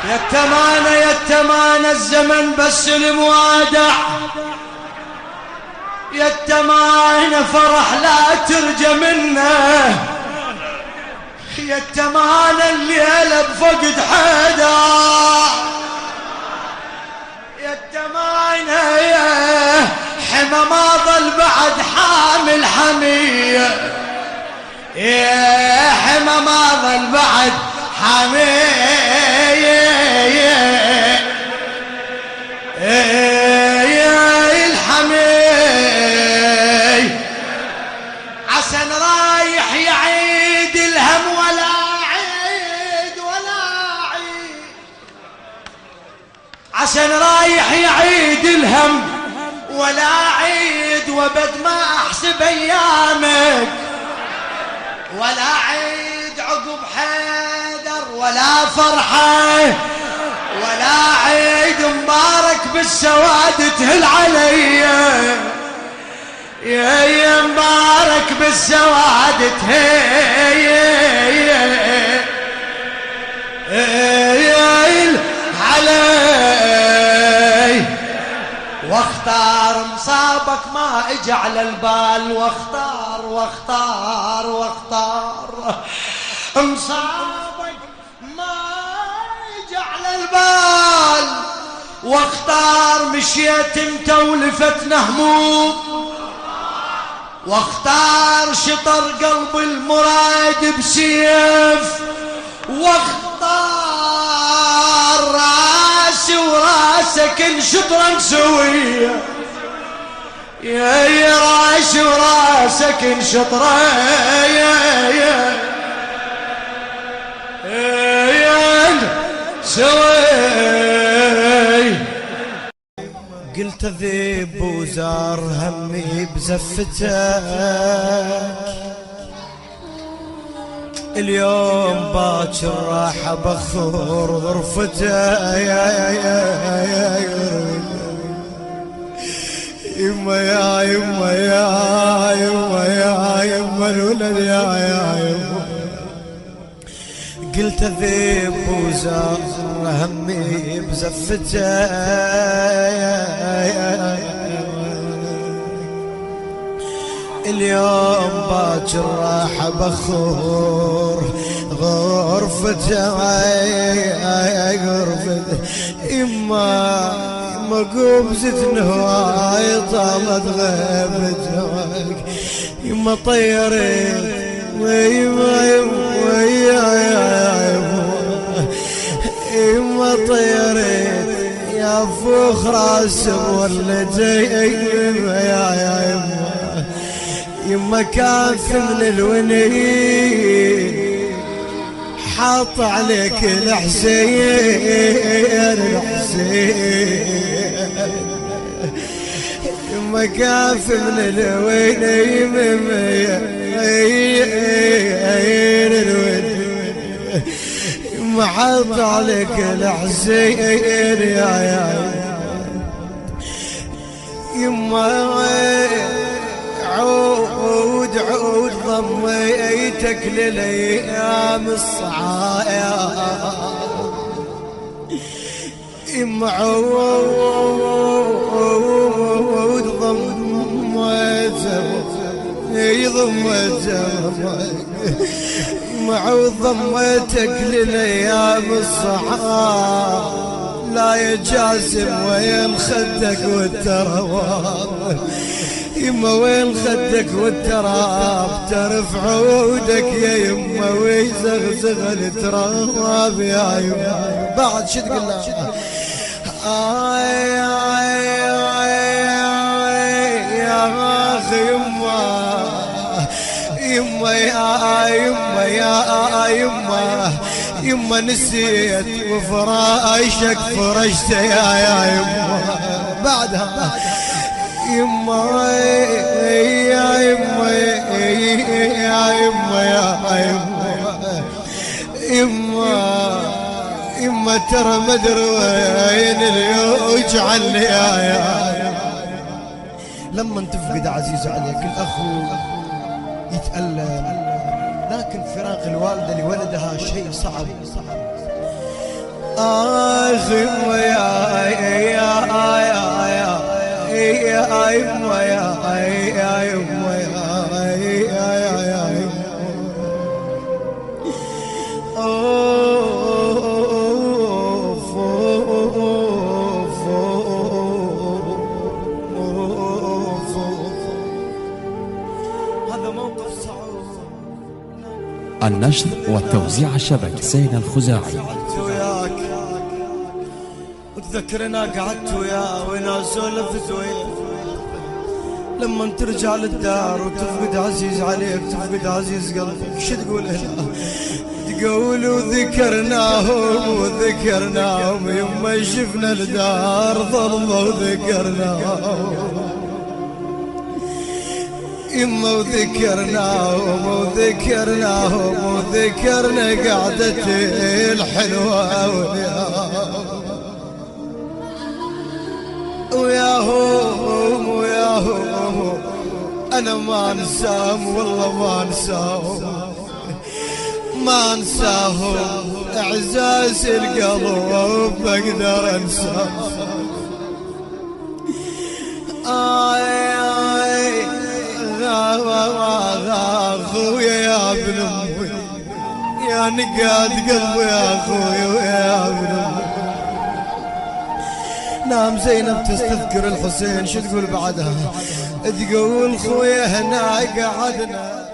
يتمانى يتمانى الزمن بس الموادع، يتمانى فرح لا ترجى منه، يتمانى الليلة بفقد حدا، يتمانى حما ما ظل بعد حامل حمية، يا حما ما ظل بعد حمية الحمي. عسن رايح يعيد الهم ولا عيد ولا عيد، عسن رايح يعيد الهم ولا عيد، وبد ما احسب ايامك ولا عيد عقب حيدر ولا فرحه ولا عيد، مبارك بالسواد تهل علي يا مبارك بالسواد تهل علي. واختار مصابك ما اجى على البال، واختار واختار واختار مصابك ما اجى على البال، واختار مشيت انت ولفتنا هموم، واختار شطر قلب المراد بسيف، واختار راسي وراسك انشطرا سوية، يا راسي وراسك انشطرا سوي. قلت ذيب وزار همي بزفتك، اليوم باكر راح بخور غرفته يما يا يما يا يما يا يما الولد يا يما. قلت ذيب وزار همي بزفته، اليوم باكر راح بخور غرفته غرفته. يما قوم زدت هواي طالت غيبتك، يما طيرت ويما يما طيرت يا فوخ راس ولدي يا يما كاف من الونين حاط عليك الحسين يما كاف من الونين يما حاط عليك الحسين يا يما عود عود ضميتك للايام الصعايا، يما عود ضميتك يما عود ضميتك للايام الصعايا. لا يا جاسم وين خدك والتراب، يما وين خدك والتراب، ترف عودك يا يما ويزغزغ التراب يا يما. بعد شو تقول له يا اخي يما يما يا يما يا يما يما نسيت وفراشك فرشته يا يما. بعدها يما يا يما يا يما يما يما ترى مدري وين اليوج عني يا لما تفقد عزيز عليك الاخو يتألم، لكن فراق الوالدة لولدها شيء صعب. اخي يا يما يا يما يا هذا موقف صعب. النشر والتوزيع الشبكي سين الخزاعي. وتذكرنا قعدت وياه وانا سولفت وياه لما ترجع للدار وتفقد عزيز عليك، تفقد عزيز قلبك، شو تقول له؟ تقول وذكرناهم يما شفنا الدار ظلمة وذكرناهم يما وذكرنا قعدتي الحلوة وياهم أنا ما أنساهم والله ما أنساهم إعزاز القلب بقدر أنساهم. أخويا يا ابن أمي يا نقاد قلبي يا أخويا ويا ابن أمي. نام زينب تستذكر الحسين، شو تقول بعدها؟ تقول خويا هنا قعدنا